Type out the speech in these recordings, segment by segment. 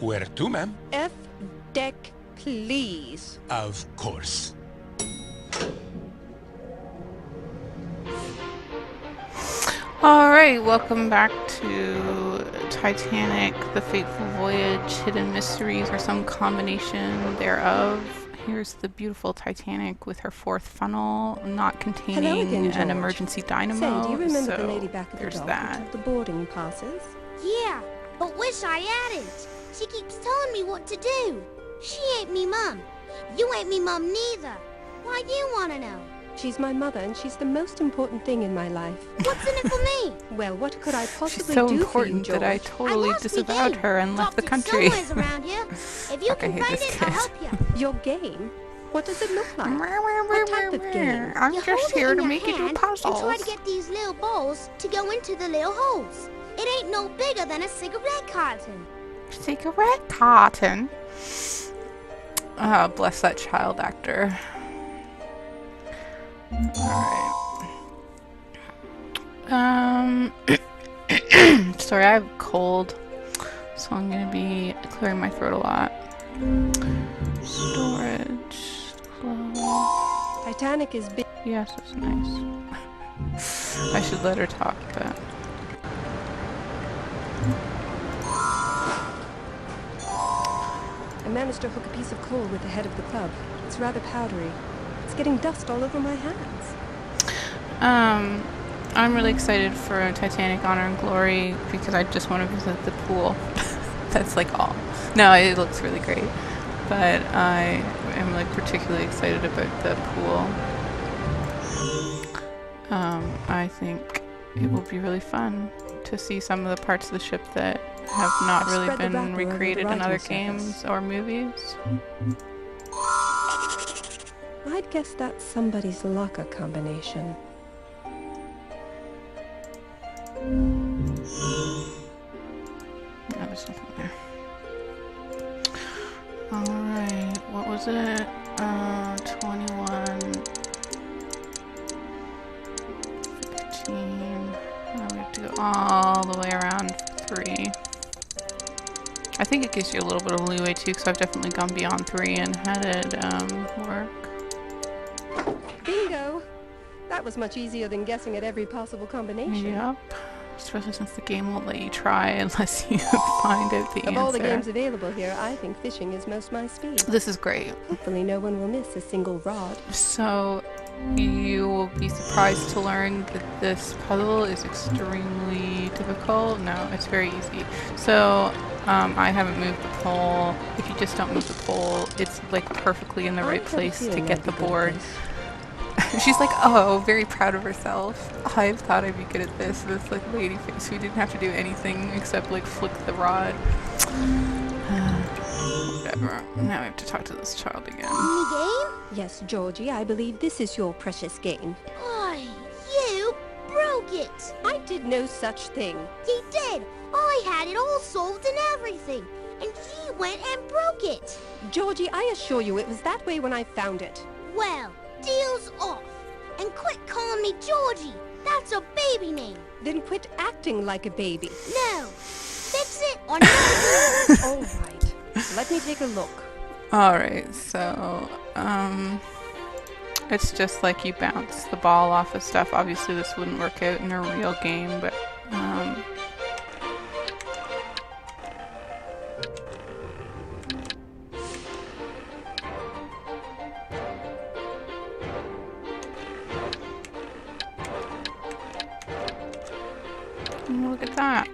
Where to, ma'am? F deck, please. Of course. Alright, welcome back to Titanic, the Fateful Voyage, Hidden Mysteries, or some combination thereof. Here's the beautiful Titanic with her fourth funnel, not containing again, an emergency dynamo. Say, do you remember so the lady back at the dock who took the boarding passes? Yeah, but wish I hadn't. She keeps telling me what to do. She ain't me mum. You ain't me mum neither. Why you wanna know? She's my mother, and she's the most important thing in my life. What's in it for me? Well, what could I possibly She's so do important for you, that I George? totally disavowed her and left the country. Somewhere's around here. If you Fuck, I can hate find this it, I'll kid. help you. Your game? What does it look like? What type of game? I'm You just hold it here in to your make you do hand puzzles. and try to get these little balls to go into the little holes. It ain't no bigger than a cigarette carton. Cigarette carton. Oh, bless that child actor. Alright. Sorry, I have a cold, so I'm gonna be clearing my throat a lot. Storage. Close. Titanic is big. Yes, that's nice. I should let her talk, but... I managed to hook a piece of coal with the head of the club. It's rather powdery. It's getting dust all over my hands. I'm really excited for Titanic Honor and Glory because I just want to visit the pool. That's like all. No, it looks really great. But I am like particularly excited about the pool. I think it will be really fun to see some of the parts of the ship that have not really Spread the been wrapper over the recreated in writing other surface. games or movies. I'd guess that's somebody's locker combination. No, there's nothing there. Alright, what was it? 21, 15. Now we have to go all the way around for 3. I think it gives you a little bit of leeway too, because I've definitely gone beyond 3 and had it work. Bingo! That was much easier than guessing at every possible combination. Yep. Especially since the game won't let you try unless you find out the answer. Of all the games available here, I think fishing is most my speed. This is great. Hopefully no one will miss a single rod. So you will be surprised to learn that this puzzle is extremely difficult. No, it's very easy. So I haven't moved the pole. If you just don't move the pole, it's like perfectly in the right place to get the board. She's like, oh, very proud of herself. I thought I'd be good at this. This like lady face who didn't have to do anything except like flick the rod. Whatever. Now we have to talk to this child again. Any game? Yes, Georgie, I believe this is your precious game. Why, you broke it. I did no such thing. You did. I had it all solved and everything. And you went and broke it. Georgie, I assure you it was that way when I found it. Well, deal's off. And quit calling me Georgie. That's a baby name. Then quit acting like a baby. No. Fix it or no. All right. Let me take a look. Alright, so, it's just like you bounce the ball off of stuff. Obviously this wouldn't work out in a real game, but, look at that.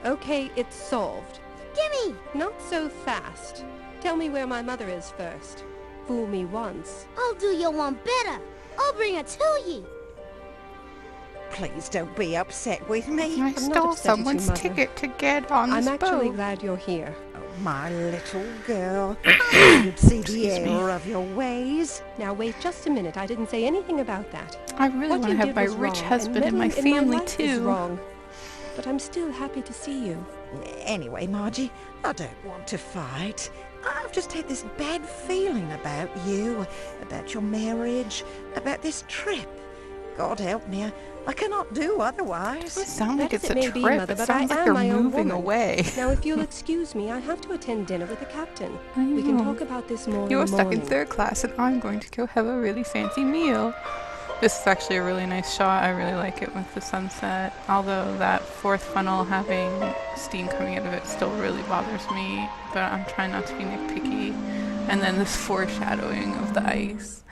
Okay, it's solved. Gimme. Not so fast. Tell me where my mother is first. Fool me once. I'll do you one better. I'll bring her to ye. Please don't be upset with me. I not stole upset with you, someone's Mother. ticket to get on this I'm actually boat. glad you're here. Oh, my little girl. You'd see the Excuse me. error of your ways. Now wait just a minute. I didn't say anything about that. I really What want to you have did my was rich wrong, husband and and my meddling in family life is too. wrong. But I'm still happy to see you. Anyway, Margie, I don't want to fight. I've just had this bad feeling about you, about your marriage, about this trip. God help me, I cannot do otherwise. It doesn't sound like That it's a may be, trip. Mother, It but I sounds like am you're my own moving woman. away. Now, if you'll excuse me, I have to attend dinner with the captain. I We can know. talk about this more You're in the stuck in morning. 3rd class and I'm going to go have a really fancy meal. This is actually a really nice shot. I really like it with the sunset. Although that 4th funnel having steam coming out of it still really bothers me. But I'm trying not to be nitpicky. And then this foreshadowing of the ice.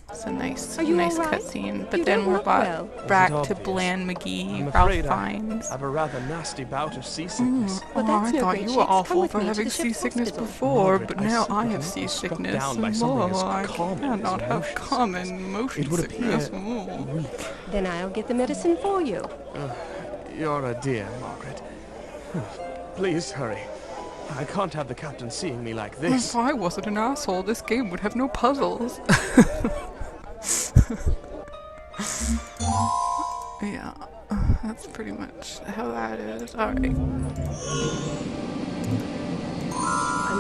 It's a nice Are you all right? cutscene. But You then don't we're look well. back Is it to obvious? Bland McGee, I'm Ralph afraid I Fiennes. have a rather nasty bout of seasickness. Well, that's no I thought great you shakes. were Come awful with for me to having the ship's seasickness hospital. before, Margaret, but I now simply I have cannot be struck seasickness. down by something as I common as cannot have emotions. common motion It would sickness. appear Oh. weak. Then I'll get the medicine for you. You're a dear, Margaret. Please hurry. I can't have the captain seeing me like this. If I wasn't an asshole, this game would have no puzzles. Yeah, that's pretty much how that is. Alright. I'm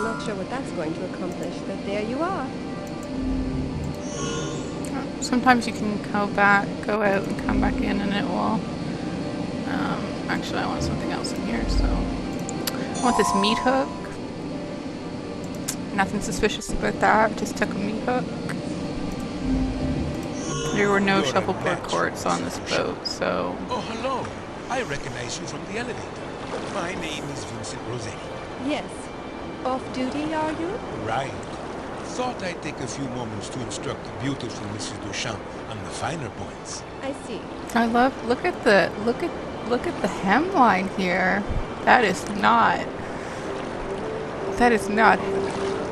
not sure what that's going to accomplish, but there you are. Sometimes you can go out and come back in and it will... actually I want something else in here, so... I want this meat hook. Nothing suspicious about that, just took a meat hook. There were no You're a shuffleboard match courts for on this boat, so... Oh, hello. I recognize you from the elevator. My name is Vincent Rossetti. Yes. Off duty, are you? Right. Thought I'd take a few moments to instruct the beautiful Mrs. Duchamp on the finer points. I see. I love, look at the hemline here. That is not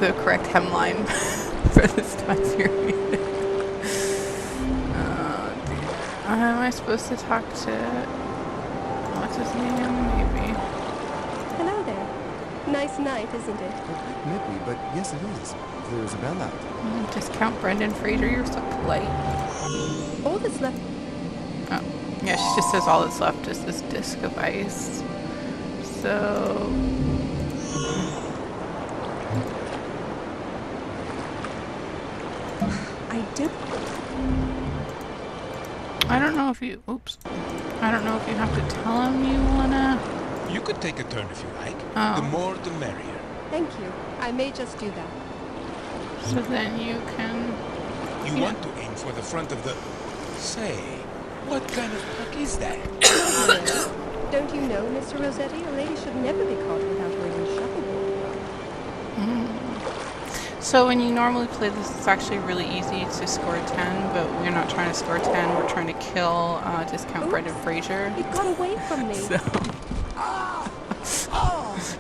the correct hemline for this time period. Oh dear. Am I supposed to talk to, what's his name? Maybe. Hello there. Nice night, isn't it? Maybe, but yes it is. There is a bell out. Discount Brendan Fraser, you're so polite. All that's left... Oh, yeah, she just says all that's left is this disc of ice. So... I do... I don't know if you... Oops. I don't know if you have to tell him you wanna... You could take a turn if you like. Oh. The more, the merrier. Thank you. I may just do that. So then you can... You Yeah. want to aim for the front of the... Say, what kind of puck is that? Don't you know, Mr. Rossetti, a lady should never be caught without wearing shuffleboard. So when you normally play this, it's actually really easy to score 10, but we're not trying to score 10, we're trying to kill discount Brendan Fraser. It got away from me. So...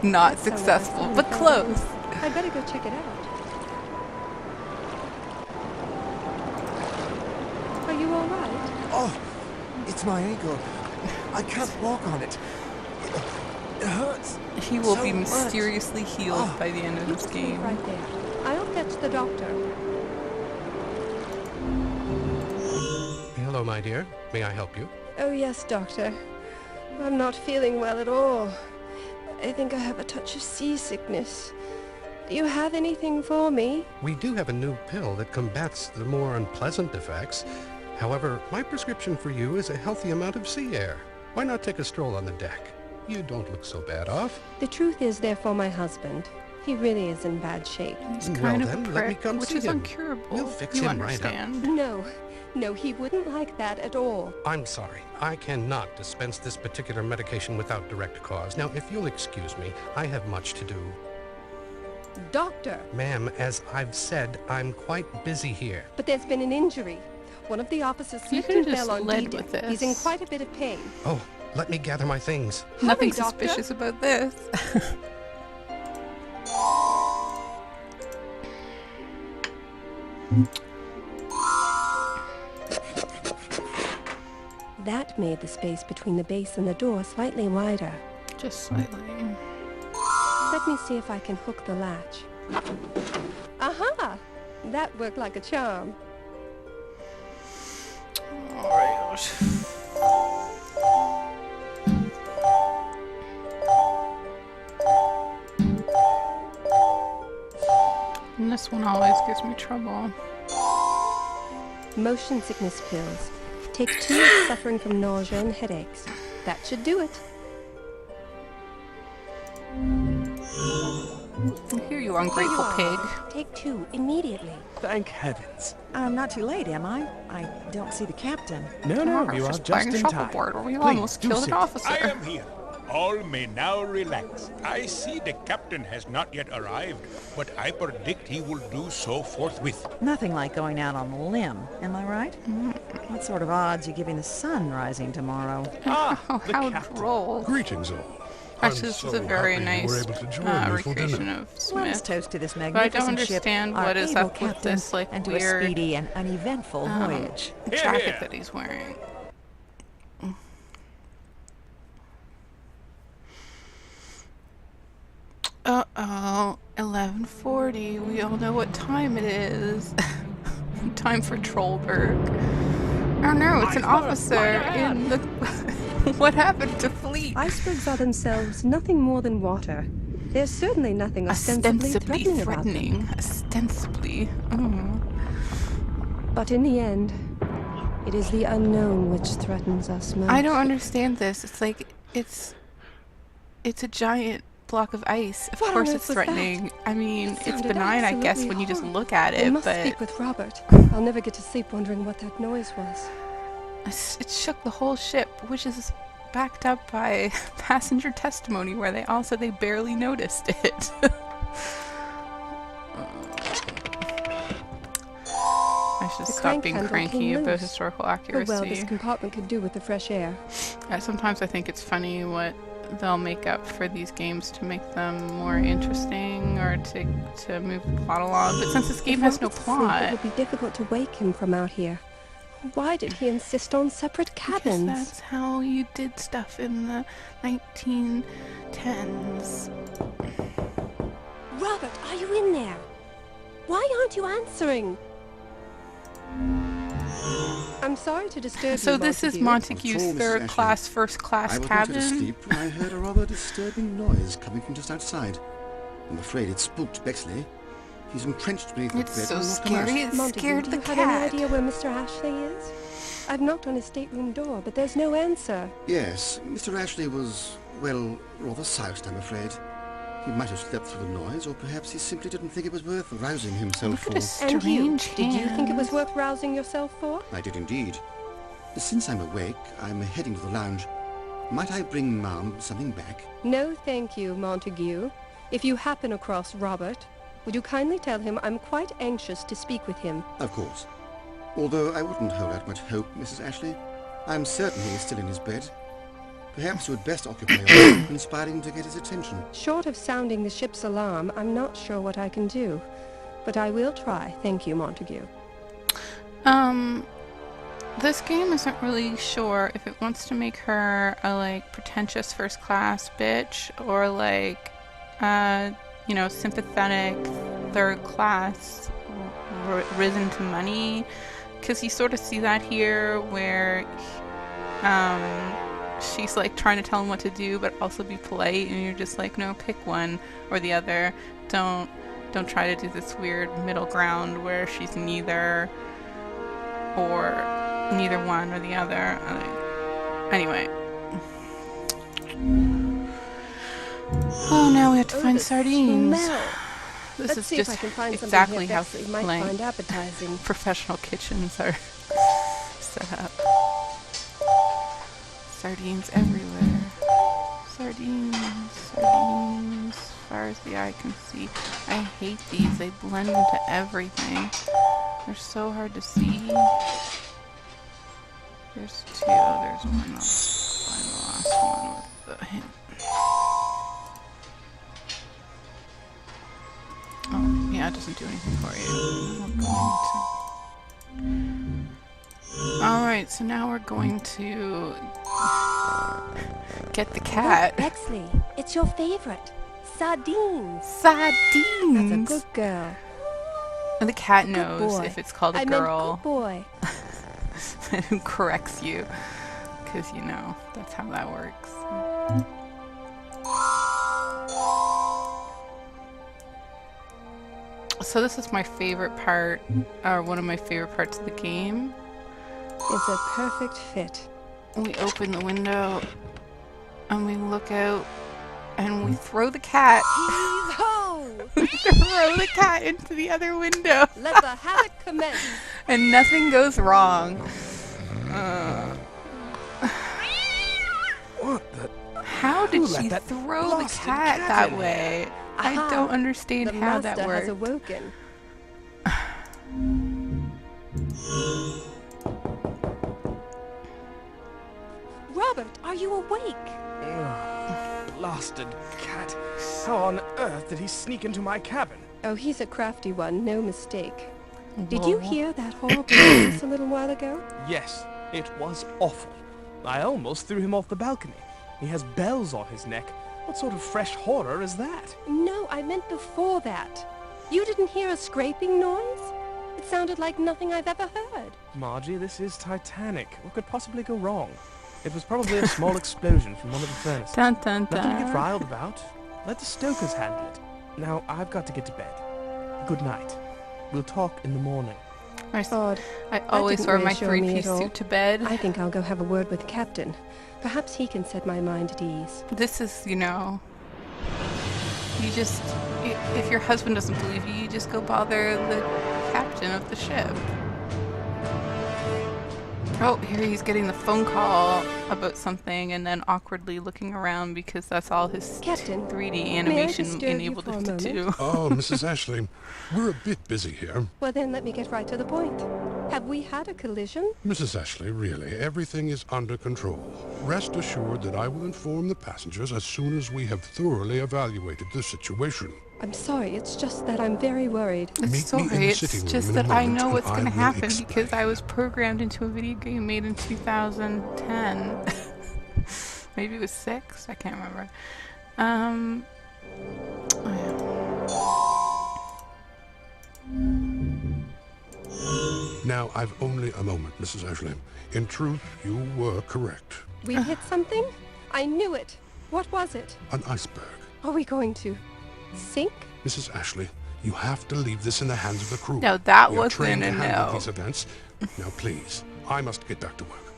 not That's so successful, nice. but close. I better go check it out. Are you all right? Oh, it's my ankle. I can't walk on it. It hurts. He will so be much. mysteriously healed Oh. by the end of You this just leave game. right there. I'll fetch the doctor. Hello, my dear. May I help you? Oh, yes, doctor. I'm not feeling well at all. I think I have a touch of seasickness. Do you have anything for me? We do have a new pill that combats the more unpleasant effects. However, my prescription for you is a healthy amount of sea air. Why not take a stroll on the deck? You don't look so bad off. The truth is, they're for my husband. He really is in bad shape. He's Well, kind of then, a let me prick, come which see is him. uncurable. We'll fix you him right up. understand. No, he wouldn't like that at all. I'm sorry. I cannot dispense this particular medication without direct cause. Now, if you'll excuse me, I have much to do. Doctor! Ma'am, as I've said, I'm quite busy here. But there's been an injury. One of the officers You slipped could've and just fell on led D-Deck. with He's in this. quite a bit of pain. Oh, let me gather my things. Nothing Hurry, doctor. suspicious about this. That made the space between the base and the door slightly wider. Just slightly. Let me see if I can hook the latch. Aha! That worked like a charm. Alright. And this one always gives me trouble. Motion sickness pills. Take 2 if suffering from nausea and headaches. That should do it. Here you ungrateful pig. Take 2 immediately. Thank heavens. I'm not too late, am I? I don't see the captain. No, Tomorrow's you are just just playing in time. shuffleboard where we Please, almost do killed sit. an officer. I am here. All may now relax. I see the captain has not yet arrived, but I predict he will do so forthwith. Nothing like going out on a limb, am I right? What sort of odds you giving the sun rising tomorrow? Oh, the how captain. droll. Greetings all. Actually, I'm this so is a very happy you were nice able to join me for recreation dinner. of Let us Smith. toast to this But I magnificent don't ship, understand our what is able up with captain, this, like, and to weird, a speedy and uneventful voyage. jacket that he's wearing. Uh-oh, 11:40. We all know what time it is. Time for Trollberg. Oh no, it's an officer in the... What happened to Fleet? Icebergs are themselves nothing more than water. There's certainly nothing ostensibly threatening about them. Ostensibly. Oh. But in the end, it is the unknown which threatens us most. I don't understand this. It's like, it's a giant block of ice. Of What on course earth it's was threatening. that? I mean, It it's sounded benign, I guess, absolutely when you just horrible. look at I it, must but speak with Robert. I'll never get to sleep wondering what that noise was. it shook the whole ship, which is backed up by passenger testimony where they all said they barely noticed it. I should The stop crank being handle cranky came about loose. historical Oh well, this accuracy. compartment could do with the fresh air. Sometimes I think it's funny what they'll make up for these games to make them more interesting or to move the plot along. But since this game has no If Robert sleep, plot, it would be difficult to wake him from out here. Why did he insist on separate because cabins? that's how you did stuff in the 1910s. Robert, are you in there? Why aren't you answering? I'm sorry to disturb So you, this is Montague. Montague's What's wrong, Mrs. third Ashley? class, first class I was not cabin. asleep when I heard a rather disturbing noise coming from just outside. I'm afraid it spooked Bexley. He's entrenched beneath the bed It's so and will not come out. scary, it Montague, scared do the you have any cat. idea where Mr. Ashley is? I've knocked on his stateroom door, but there's no answer. Yes, Mr. Ashley was, well, rather soused, I'm afraid. He might have slept through the noise, or perhaps he simply didn't think it was worth rousing himself Look for. at his And you, strange did you think it was hands. worth rousing yourself for? I did indeed. Since I'm awake, I'm heading to the lounge. Might I bring Ma'am something back? No, thank you, Montague. If you happen across Robert, would you kindly tell him I'm quite anxious to speak with him? Of course. Although I wouldn't hold out much hope, Mrs. Ashley. I'm certain he is still in his bed. Perhaps you had best occupy yourself conspiring to get his attention. Short of sounding the ship's alarm, I'm not sure what I can do. But I will try, thank you, Montague. This game isn't really sure if it wants to make her a, like, pretentious first class bitch or, like, you know, sympathetic third class risen to money. Because you sort of see that here where, she's, like, trying to tell him what to do but also be polite, and you're just like, no, pick one or the other. Don't try to do this weird middle ground where she's neither one or the other. Anyway. Oh, now we have to find the sardines. smell. This Let's is see if just I can find something exactly here how Bexley might like, find appetizing. professional kitchens are set up. Sardines everywhere. Sardines, as far as the eye can see. I hate these. They blend into everything. They're so hard to see. There's two. There's one. I'll find the last one with the hint. Oh, yeah, it doesn't do anything for you. Alright, so now we're going to get the cat. Bexley, it's your favorite. Sardines. Sardines! That's a good girl. And the cat Good knows boy. if it's called a I girl. meant good boy. Who corrects you. Because, you know, that's how that works. So this is my favorite part, or one of my favorite parts of the game. It's a perfect fit. We open the window, and we look out, and we throw the cat. Heave-ho! We throw the cat into the other window. Let the havoc commence. And nothing goes wrong. What the? How did Who let she that throw the blasted cat cat that in way? I Aha, don't understand the how master that works. has awoken. Robert, are you awake? Blasted cat. How on earth did he sneak into my cabin? Oh, he's a crafty one, no mistake. Did Whoa. you hear that horrible noise a little while ago? Yes, it was awful. I almost threw him off the balcony. He has bells on his neck. What sort of fresh horror is that? No, I meant before that. You didn't hear a scraping noise? It sounded like nothing I've ever heard. Margie, this is Titanic. What could possibly go wrong? It was probably a small explosion from one of the furnaces. Dun, dun, Nothing to get dun. riled about. Let the stokers handle it. Now, I've got to get to bed. Good night. We'll talk in the morning. Odd. I always didn't wear my reassure me three-piece at all. suit to bed. I think I'll go have a word with the captain. Perhaps he can set my mind at ease. This is, you know, you just, if your husband doesn't believe you, you just go bother the captain of the ship. Oh, here he's getting the phone call about something and then awkwardly looking around because that's all his Captain, 3D may I animation disturb you enabled for a him to moment? do. Oh, Mrs. Ashley, we're a bit busy here. Well, then let me get right to the point. Have we had a collision? Mrs. Ashley, really, everything is under control. Rest assured that I will inform the passengers as soon as we have thoroughly evaluated the situation. I'm sorry, it's just that I'm very worried. Meet me in Sorry, the it's sitting room just in a that I moment know and what's I going to will happen explain. because I was programmed into a video game made in 2010. Maybe it was 6? I can't remember. Now, I've only a moment, Mrs. Ashley. In truth, you were correct. We hit something? I knew it. What was it? An iceberg. Are we going to sink? Mrs. Ashley, you have to leave this in the hands of the crew. No, that We are wasn't trained a to handle no. these events. Now, please, I must get back to work.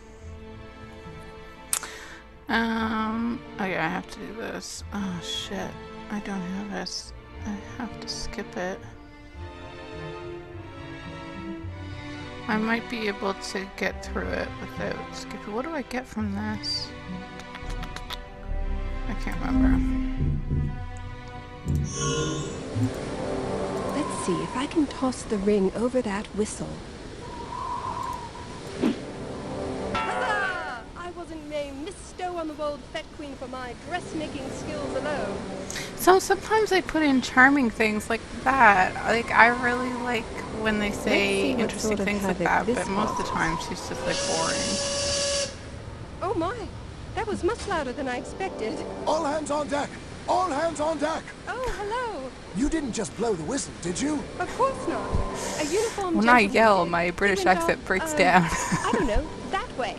Okay, I have to do this. Oh shit, I don't have this. I have to skip it. I might be able to get through it without skipping. What do I get from this? I can't remember. Let's see if I can toss the ring over that whistle. Huzzah! I wasn't named Miss Stow-on-the-Wold Fat Queen for my dressmaking skills alone. So sometimes they put in charming things like that. Like, I really like when they say see what interesting sort of things like havoc that, this but most of the causes. time she's just like boring. Oh my! That was much louder than I expected. All hands on deck! All hands on deck! Oh, hello! You didn't just blow the whistle, did you? Of course not. A uniformed When I gentleman yell, did. my He British went accent off, breaks down. I don't know, that way.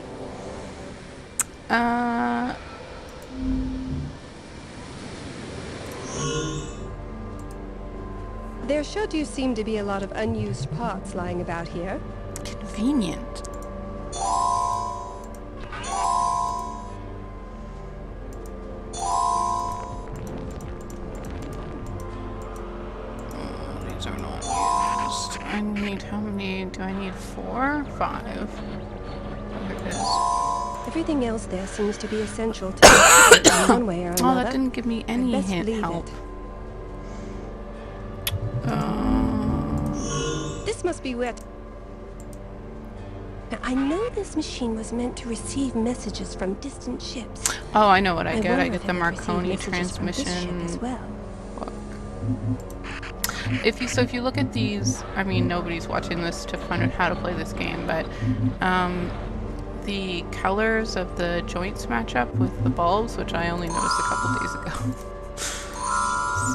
There sure do seem to be a lot of unused parts lying about here. Convenient. These are not used. I need, how many do I need? 4? 5. There it is. Everything else there seems to be essential to it in one way or another. Oh, that didn't give me any best hint leave help. it. This must be where... Now, I know this machine was meant to receive messages from distant ships. Oh, I know what I get. I wonder get if the it would receive Marconi messages from this ship transmission. as well. If you look at these, I mean, nobody's watching this to find out how to play this game, but the colors of the joints match up with the bulbs, which I only noticed a couple days ago.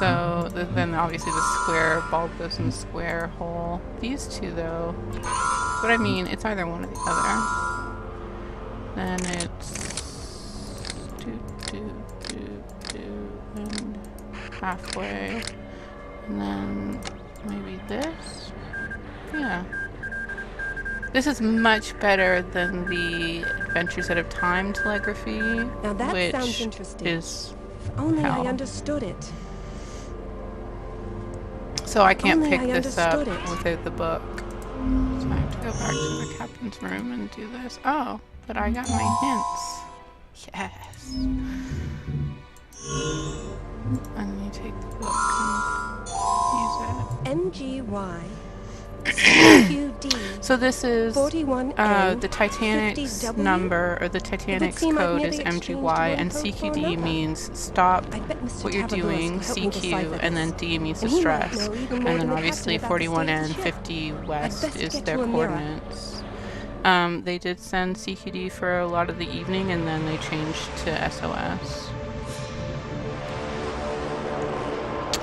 So then obviously the square bulb goes in the square hole. These two though, but I mean, it's either one or the other. Then it's and halfway, and then maybe this? Yeah. This is much better than the Adventures Out of Time telegraphy, Now that which sounds interesting. is If only hell. I understood it. So I can't Only pick I this up understood it. without the book. So I have to go back to the captain's room and do this. Oh, but I got my hints. Yes. And then you take the book and use it. MGY QD So this is 41N the Titanic's 50W? number, or the Titanic's seem I'd code never is exchanged MGY, one and code for CQD another. means stop I bet Mr. what you're Tavaloris doing, could help me decipher CQ, and then this. D means And he might distress. know even And more then than the obviously captain about the 41 state of and the ship. 50 west best is get their to a mirror. coordinates. They did send CQD for a lot of the evening, and then they changed to SOS.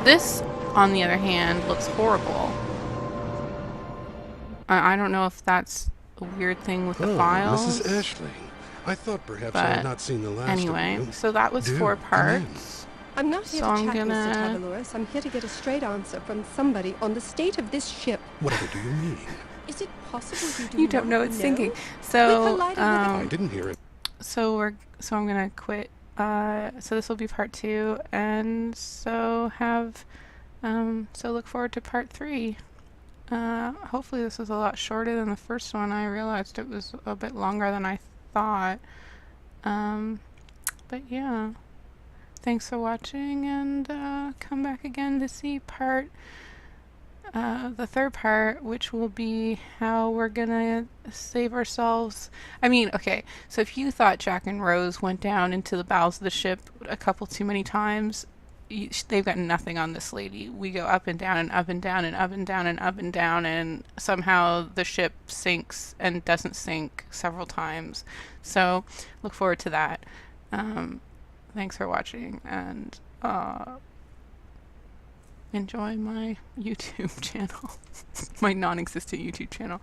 This, on the other hand, looks horrible. I don't know if that's a weird thing with the files. Mrs. Ashley. I thought perhaps I had not seen the last anyway, of you. so that was 4 parts. I'm not here So to I'm chat, Mr. gonna- Tavaloris. I'm here to get a straight answer from somebody on the state of this ship. Whatever do you mean? Is it possible you do You don't know not it's know? sinking. We So, collided with I didn't hear it. so I'm gonna quit. So this will be part 2, and so look forward to part 3. Hopefully this was a lot shorter than the first one. I realized it was a bit longer than I thought. But yeah. Thanks for watching, and come back again to see the third part, which will be how we're gonna save ourselves. I mean, okay, so if you thought Jack and Rose went down into the bowels of the ship a couple too many times, they've got nothing on this lady. We go up and down and up and down and up and down and up and down, and somehow the ship sinks and doesn't sink several times. So look forward to that. Thanks for watching, and enjoy my YouTube channel, my non-existent YouTube channel.